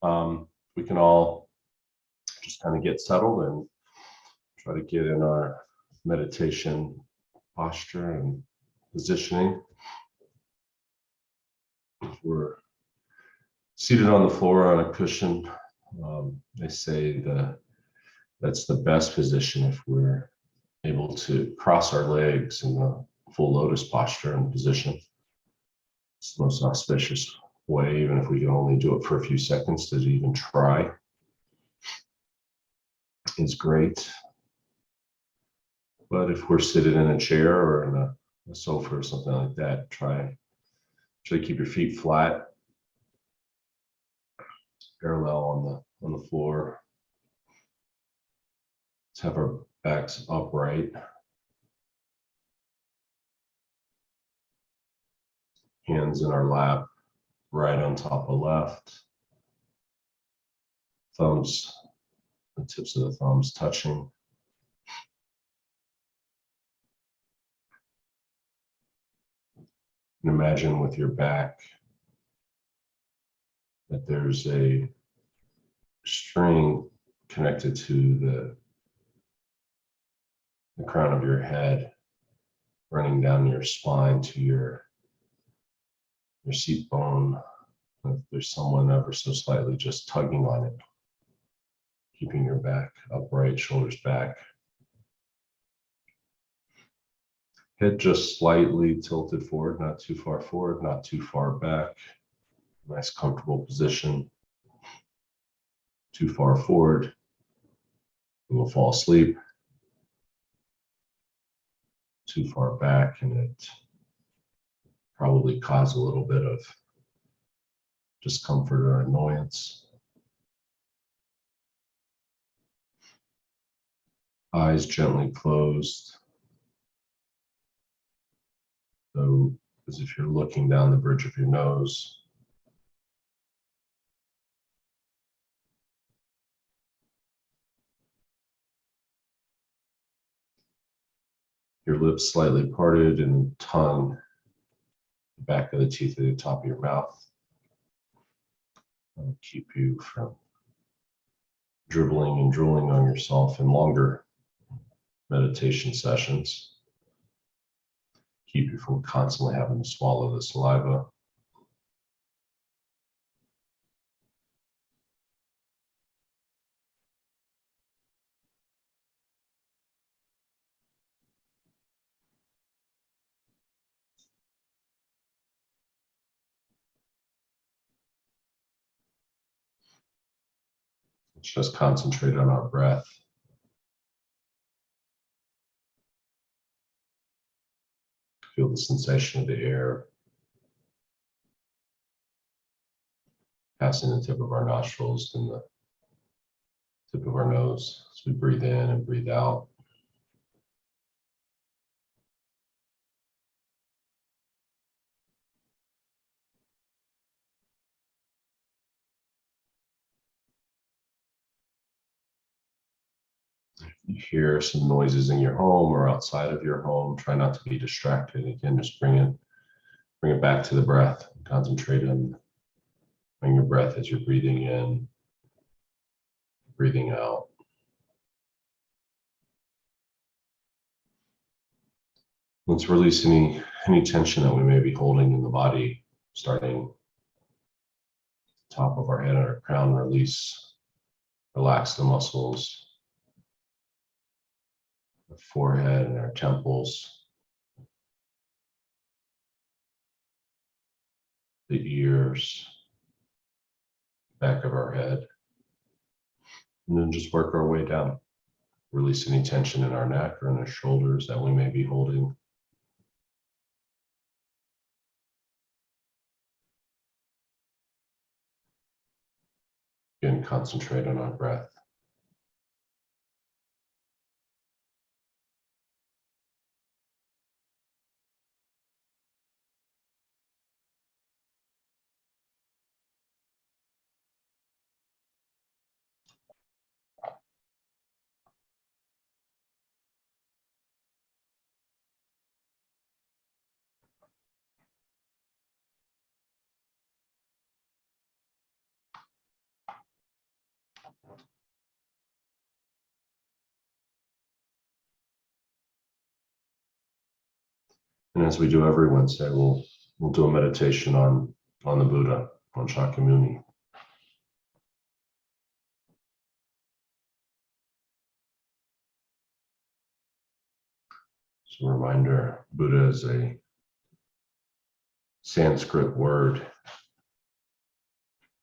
We can all just kind of get settled and try to get in our meditation posture and positioning. If we're seated on the floor on a cushion, they say that's the best position if we're able to cross our legs in the full lotus posture and position. It's the most auspicious way, even if we can only do it for a few seconds, to even try is great. But if we're seated in a chair or in a sofa or something like that, try to keep your feet flat, parallel on the floor. Let's have our backs upright. Hands in our lap, right on top of left. Thumbs, the tips of the thumbs touching. And imagine with your back that there's a string connected to the crown of your head, running down your spine to your seat bone. If there's someone ever so slightly just tugging on it, keeping your back upright, shoulders back. Head just slightly tilted forward, not too far forward, not too far back. Nice comfortable position. Too far forward, and we'll fall asleep. Too far back, and it probably cause a little bit of discomfort or annoyance. Eyes gently closed. So as if you're looking down the bridge of your nose. Your lips slightly parted and tongue, the back of the teeth at the top of your mouth. That'll keep you from dribbling and drooling on yourself in longer meditation sessions. Keep you from constantly having to swallow the saliva. Let's just concentrate on our breath. Feel the sensation of the air passing the tip of our nostrils and the tip of our nose as we breathe in and breathe out. You hear some noises in your home or outside of your home, try not to be distracted. Again, just bring it back to the breath. Concentrate on your breath as you're breathing in, breathing out. Let's release any tension that we may be holding in the body, starting top of our head and our crown. Relax the muscles, our forehead and our temples, the ears, back of our head, and then just work our way down. Release any tension in our neck or in our shoulders that we may be holding. Again, concentrate on our breath. And as we do every Wednesday, we'll do a meditation on the Buddha, on Shakyamuni. So a reminder, Buddha is a Sanskrit word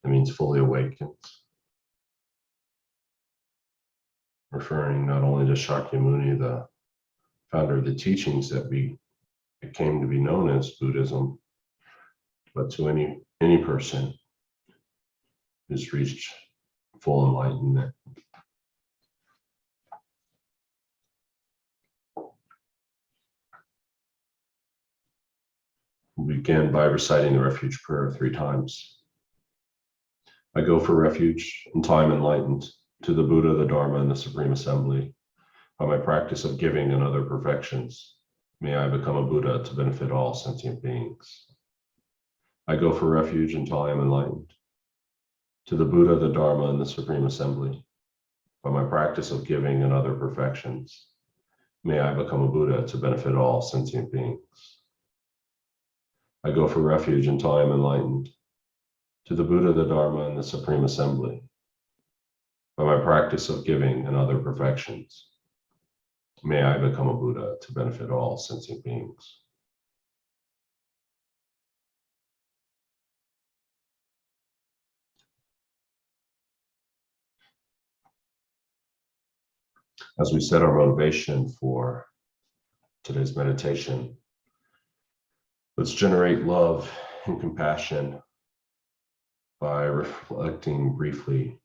that means fully awakened, referring not only to Shakyamuni, the founder of the teachings that it came to be known as Buddhism, but to any person who's reached full enlightenment. We begin by reciting the Refuge prayer 3 times. I go for refuge until I'm enlightened, to the Buddha, the Dharma, and the Supreme Assembly. By my practice of giving and other perfections, may I become a Buddha to benefit all sentient beings. I go for refuge until I am enlightened, to the Buddha, the Dharma, and the Supreme Assembly. By my practice of giving and other perfections, may I become a Buddha to benefit all sentient beings. I go for refuge until I am enlightened, to the Buddha, the Dharma, and the Supreme Assembly. By my practice of giving and other perfections, may I become a Buddha to benefit all sentient beings. As we set our motivation for today's meditation, let's generate love and compassion by reflecting briefly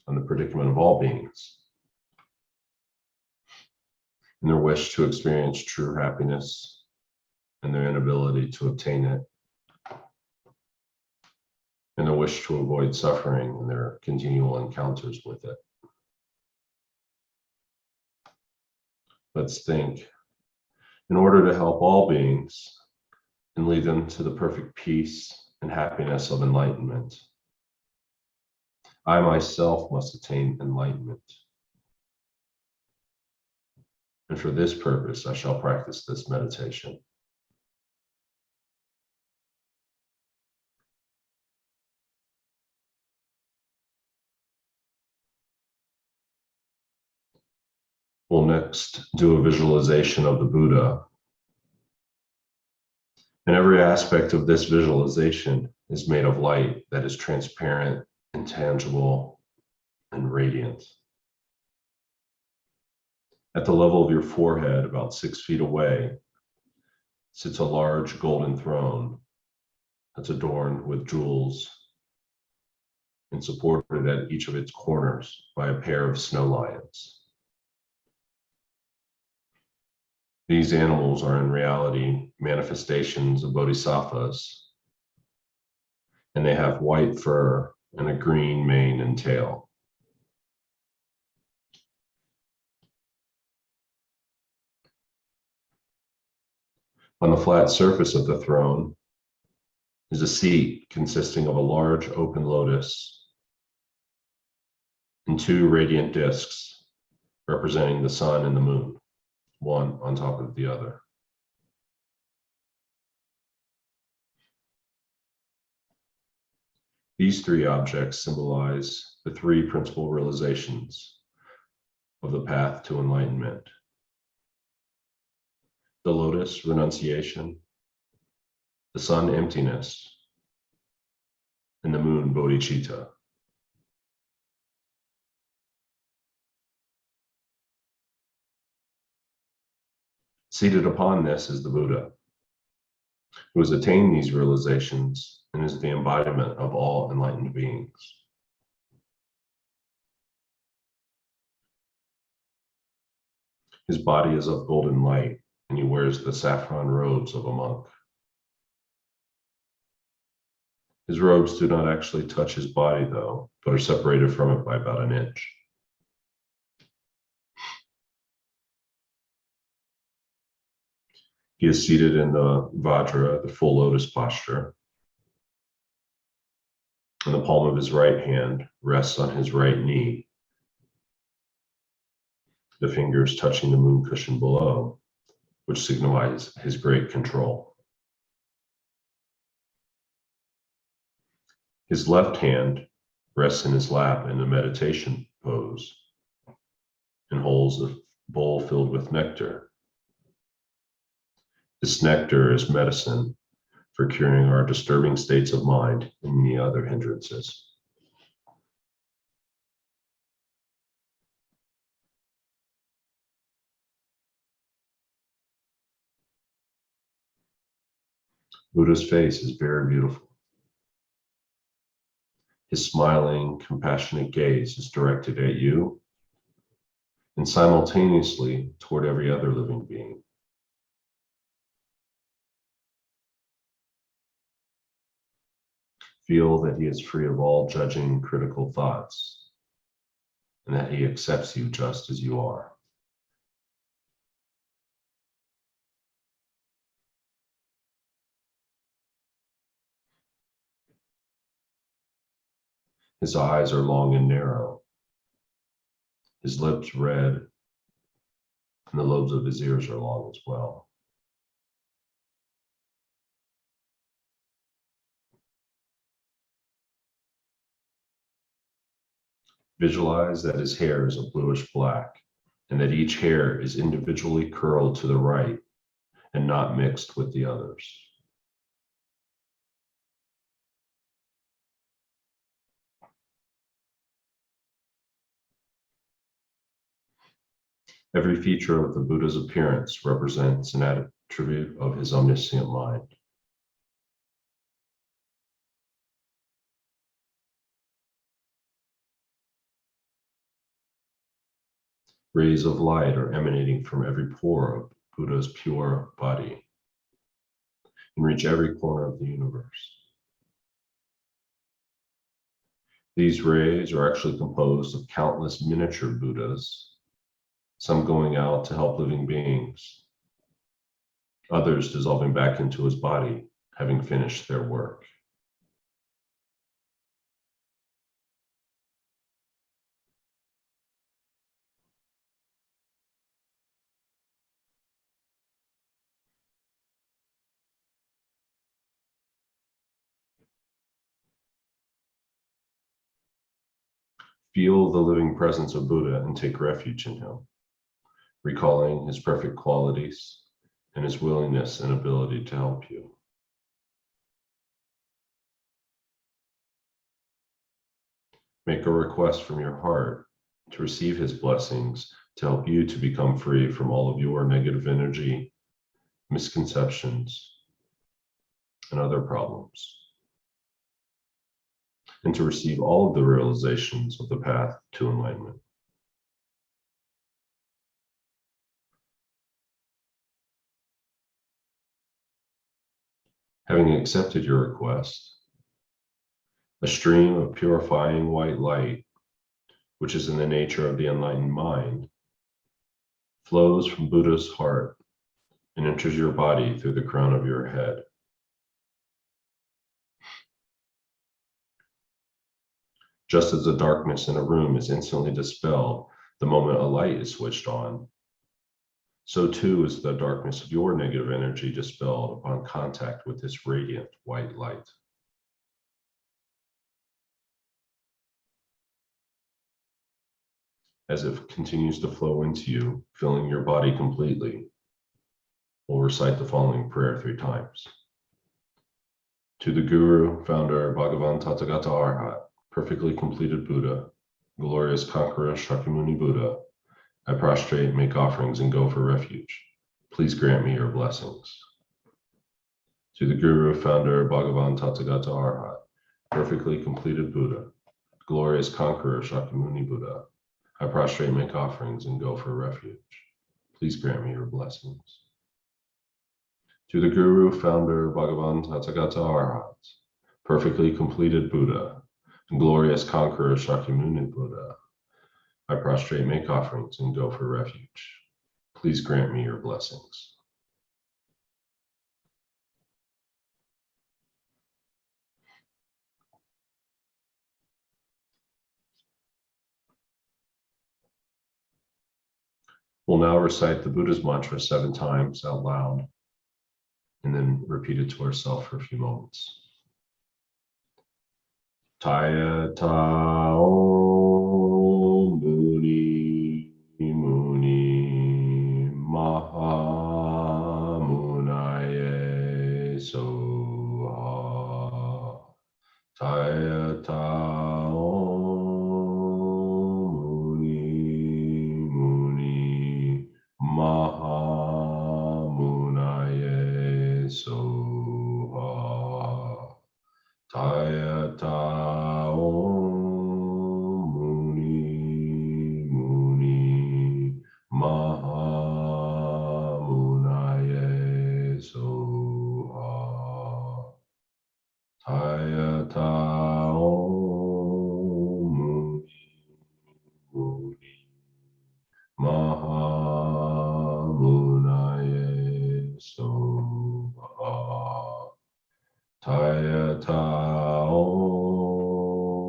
on the predicament of all beings and their wish to experience true happiness and their inability to obtain it, and their wish to avoid suffering and their continual encounters with it. Let's think, in order to help all beings and lead them to the perfect peace and happiness of enlightenment, I myself must attain enlightenment. And for this purpose, I shall practice this meditation. We'll next do a visualization of the Buddha. And every aspect of this visualization is made of light that is transparent, intangible, and radiant. At the level of your forehead, about 6 feet away, sits a large golden throne that's adorned with jewels and supported at each of its corners by a pair of snow lions. These animals are in reality manifestations of bodhisattvas, and they have white fur and a green mane and tail. On the flat surface of the throne is a seat consisting of a large open lotus and 2 radiant discs representing the sun and the moon, one on top of the other. These 3 objects symbolize the 3 principal realizations of the path to enlightenment: the lotus, renunciation; the sun, emptiness; and the moon, bodhicitta. Seated upon this is the Buddha, who has attained these realizations and is the embodiment of all enlightened beings. His body is of golden light, and he wears the saffron robes of a monk. His robes do not actually touch his body, though, but are separated from it by about an inch. He is seated in the Vajra, the full lotus posture, and the palm of his right hand rests on his right knee, the fingers touching the moon cushion below, which signifies his great control. His left hand rests in his lap in a meditation pose and holds a bowl filled with nectar. This nectar is medicine for curing our disturbing states of mind and many other hindrances. Buddha's face is very beautiful. His smiling, compassionate gaze is directed at you and simultaneously toward every other living being. Feel that he is free of all judging, critical thoughts, and that he accepts you just as you are. His eyes are long and narrow, his lips red, and the lobes of his ears are long as well. Visualize that his hair is a bluish black, and that each hair is individually curled to the right and not mixed with the others. Every feature of the Buddha's appearance represents an attribute of his omniscient mind. Rays of light are emanating from every pore of Buddha's pure body and reach every corner of the universe. These rays are actually composed of countless miniature Buddhas, some going out to help living beings, others dissolving back into his body, having finished their work. Feel the living presence of Buddha and take refuge in him, recalling his perfect qualities and his willingness and ability to help you. Make a request from your heart to receive his blessings to help you to become free from all of your negative energy, misconceptions, and other problems, and to receive all of the realizations of the path to enlightenment. Having accepted your request, a stream of purifying white light, which is in the nature of the enlightened mind, flows from Buddha's heart and enters your body through the crown of your head. Just as the darkness in a room is instantly dispelled the moment a light is switched on, so too is the darkness of your negative energy dispelled upon contact with this radiant white light. As it continues to flow into you, filling your body completely, we'll recite the following prayer 3 times. To the Guru, Founder, Bhagavan Tathagata Arhat, perfectly completed Buddha, glorious conqueror Shakyamuni Buddha, I prostrate, make offerings, and go for refuge. Please grant me your blessings. To the Guru, Founder, Bhagavan Tathagata Arhat, perfectly completed Buddha, glorious conqueror Shakyamuni Buddha, I prostrate, make offerings, and go for refuge. Please grant me your blessings. To the Guru, Founder, Bhagavan Tathagata Arhat, perfectly completed Buddha, glorious conqueror Shakyamuni Buddha, I prostrate, make offerings, and go for refuge. Please grant me your blessings. We'll now recite the Buddha's mantra 7 times out loud and then repeat it to ourselves for a few moments. Taya tao muni muni maha munaye soha. Taya tao muni muni maha munaye soha. Taya tao muni muni maha munaye soha. Taya tao muni muni maha munaye soha. Taya tao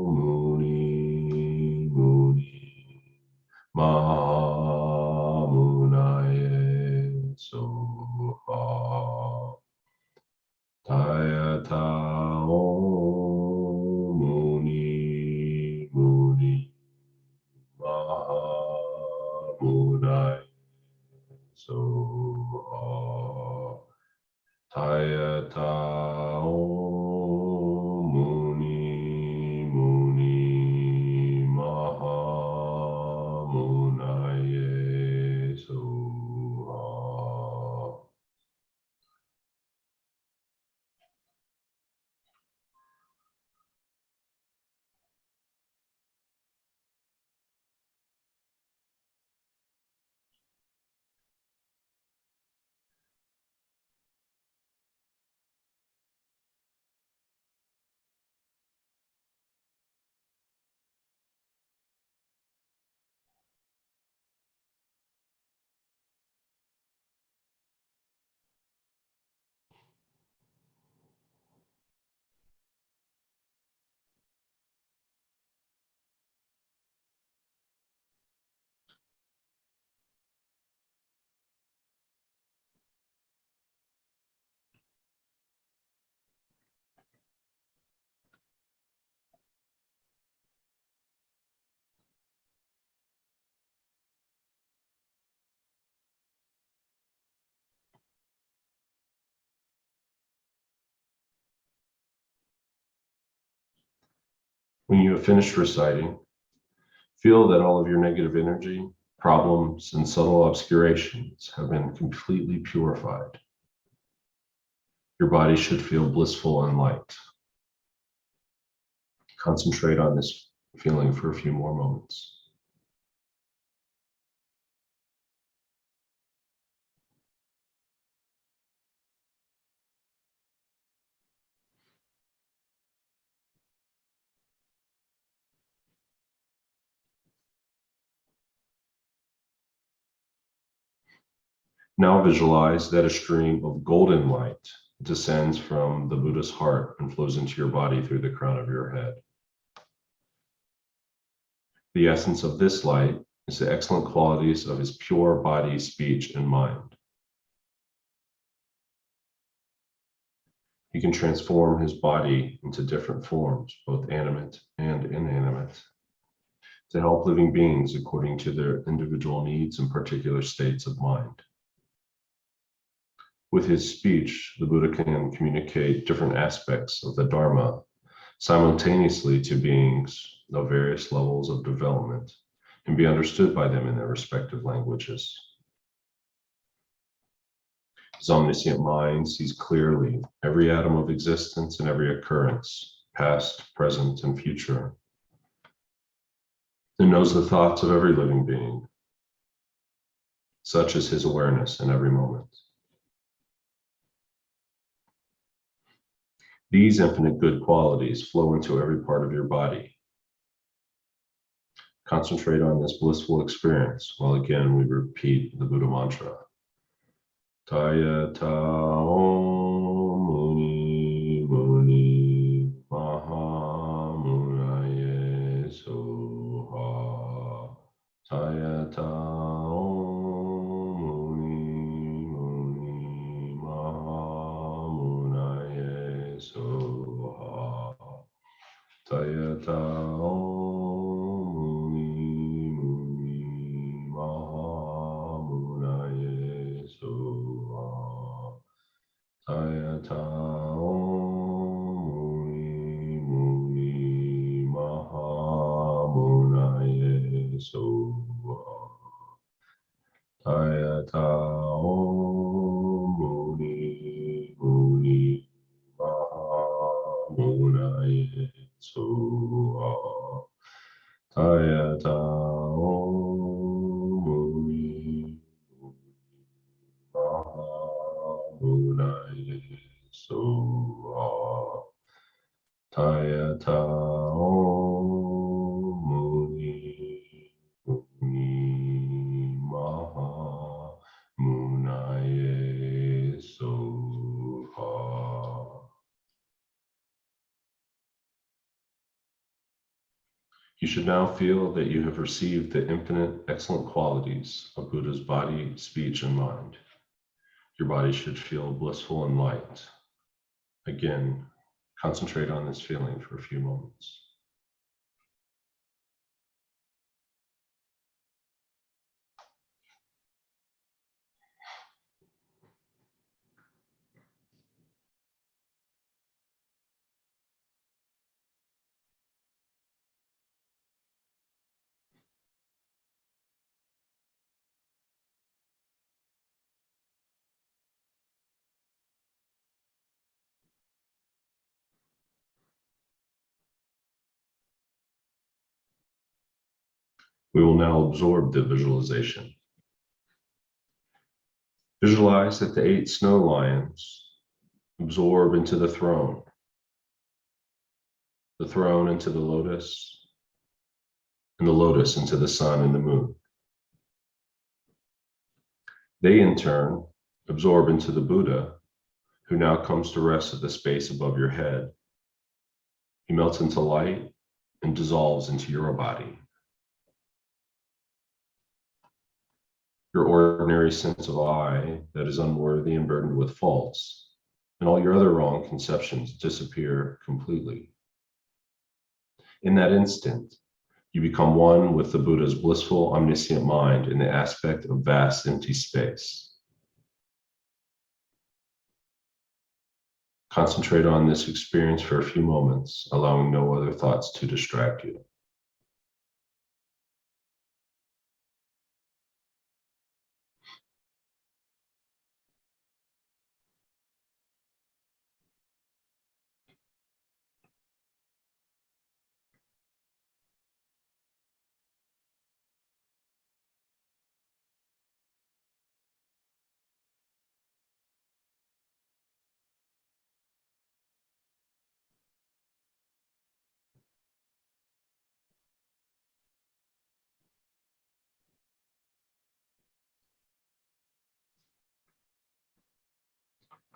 muni muni maha munaye soha. Taya tao muni muni maha munaye soha. Taya tao muni muni maha munaye soha. When you have finished reciting, feel that all of your negative energy, problems, and subtle obscurations have been completely purified. Your body should feel blissful and light. Concentrate on this feeling for a few more moments. Now visualize that a stream of golden light descends from the Buddha's heart and flows into your body through the crown of your head. The essence of this light is the excellent qualities of his pure body, speech, and mind. He can transform his body into different forms, both animate and inanimate, to help living beings according to their individual needs and particular states of mind. With his speech, the Buddha can communicate different aspects of the Dharma simultaneously to beings of various levels of development and be understood by them in their respective languages. His omniscient mind sees clearly every atom of existence and every occurrence, past, present, and future, and knows the thoughts of every living being. Such is his awareness in every moment. These infinite good qualities flow into every part of your body. Concentrate on this blissful experience while again we repeat the Buddha mantra. Taya tao muni muni maha munaye soha. Taya tao Soha. Tayata Om Muni Muni Maha Munaye Soha. Tayata Om Muni Mahamunaye Soha. Tayata Om Muni Muni Mahamunaye Soha. You should now feel that you have received the infinite excellent qualities of Buddha's body, speech, and mind. Your body should feel blissful and light. Again, concentrate on this feeling for a few moments. We will now absorb the visualization. Visualize that the 8 snow lions absorb into the throne into the lotus, and the lotus into the sun and the moon. They in turn absorb into the Buddha, who now comes to rest at the space above your head. He melts into light and dissolves into your body. Your ordinary sense of I that is unworthy and burdened with faults, and all your other wrong conceptions disappear completely. In that instant, you become one with the Buddha's blissful, omniscient mind in the aspect of vast, empty space. Concentrate on this experience for a few moments, allowing no other thoughts to distract you.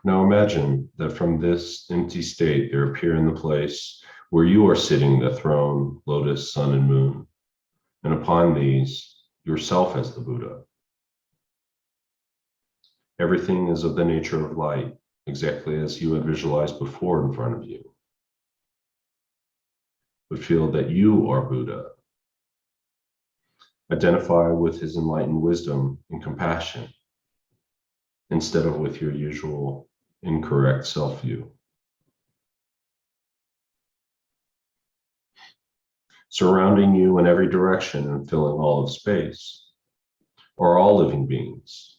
Now imagine that from this empty state there appear in the place where you are sitting the throne, lotus, sun, and moon, and upon these, yourself as the Buddha. Everything is of the nature of light, exactly as you had visualized before in front of you. But feel that you are Buddha. Identify with his enlightened wisdom and compassion, instead of with your usual incorrect self-view. Surrounding you in every direction and filling all of space are all living beings.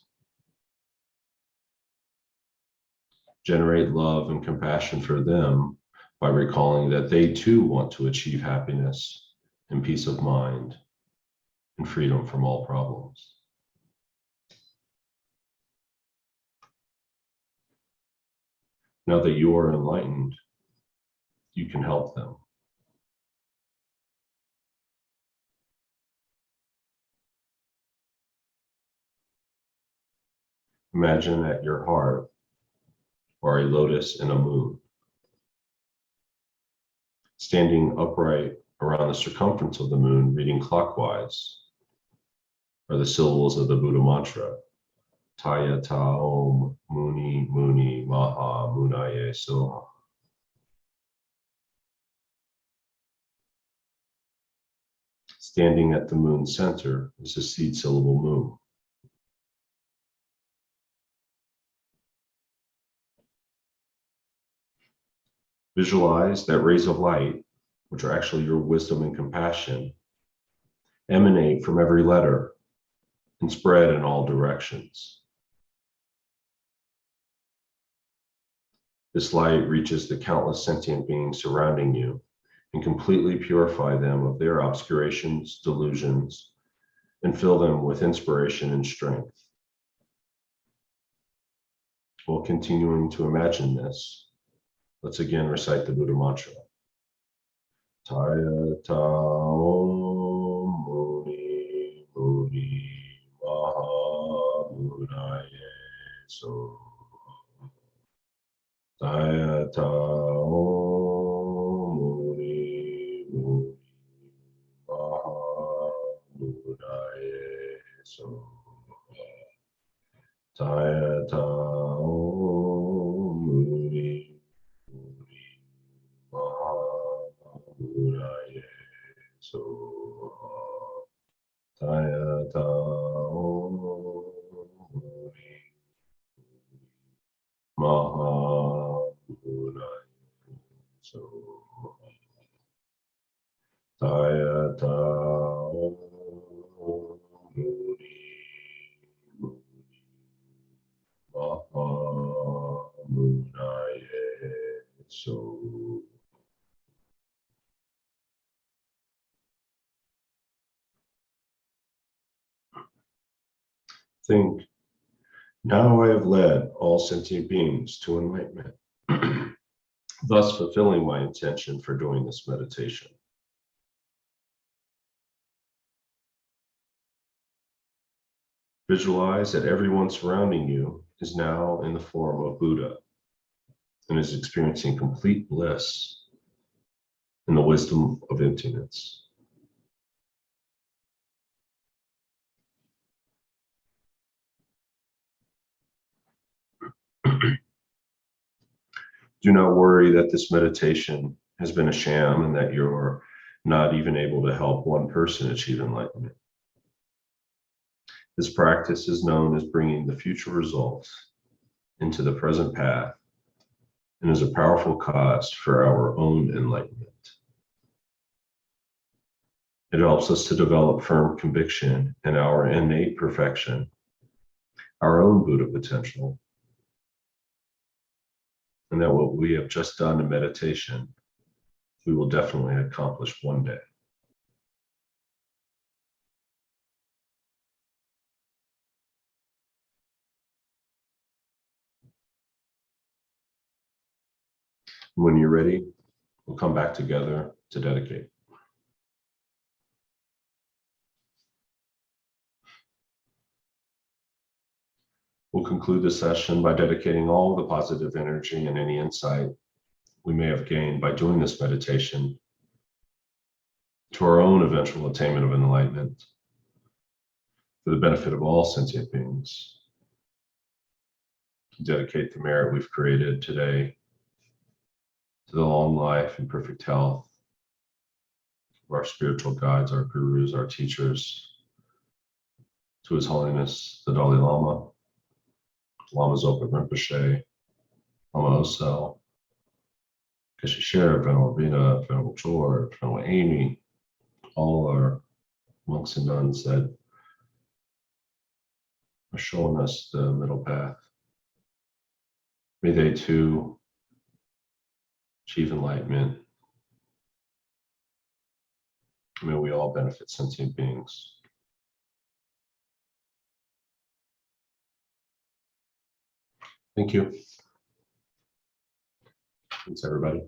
Generate love and compassion for them by recalling that they too want to achieve happiness and peace of mind and freedom from all problems. Now that you are enlightened, you can help them. Imagine at your heart are a lotus and a moon. Standing upright around the circumference of the moon, reading clockwise, are the syllables of the Buddha mantra, Tayata Om Muni Muni Maha Munaye Soha. Standing at the moon's center is the seed syllable moon. Visualize that rays of light, which are actually your wisdom and compassion, emanate from every letter and spread in all directions. This light reaches the countless sentient beings surrounding you and completely purify them of their obscurations, delusions, and fill them with inspiration and strength. While continuing to imagine this, let's again recite the Buddha mantra. Taya Om Muni Muni Maha Buddhaye So. Taya Om Muni Muni Maha Buddhaye So. Taya Om Muni Muni Maha Buddhaye So. Taya Om Muni Maha Buddhaye So. Taya Om Muni Maha Buddhaye So. Think, now I have led all sentient beings to enlightenment, thus fulfilling my intention for doing this meditation. Visualize that everyone surrounding you is now in the form of Buddha and is experiencing complete bliss in the wisdom of emptiness. Do not worry that this meditation has been a sham and that you're not even able to help one person achieve enlightenment. This practice is known as bringing the future results into the present path and is a powerful cause for our own enlightenment. It helps us to develop firm conviction in our innate perfection, our own Buddha potential, and that what we have just done in meditation, we will definitely accomplish one day. When you're ready, we'll come back together to dedicate. We'll conclude this session by dedicating all the positive energy and any insight we may have gained by doing this meditation to our own eventual attainment of enlightenment for the benefit of all sentient beings. Dedicate the merit we've created today to the long life and perfect health of our spiritual guides, our gurus, our teachers, to His Holiness the Dalai Lama, Lama Zopa Rinpoche, Lama Osel, Geshe Sher, Venerable Rita, Venerable George, Venerable Amy, all our monks and nuns that are showing us the middle path. May they too achieve enlightenment. May we all benefit sentient beings. Thank you. Thanks, everybody.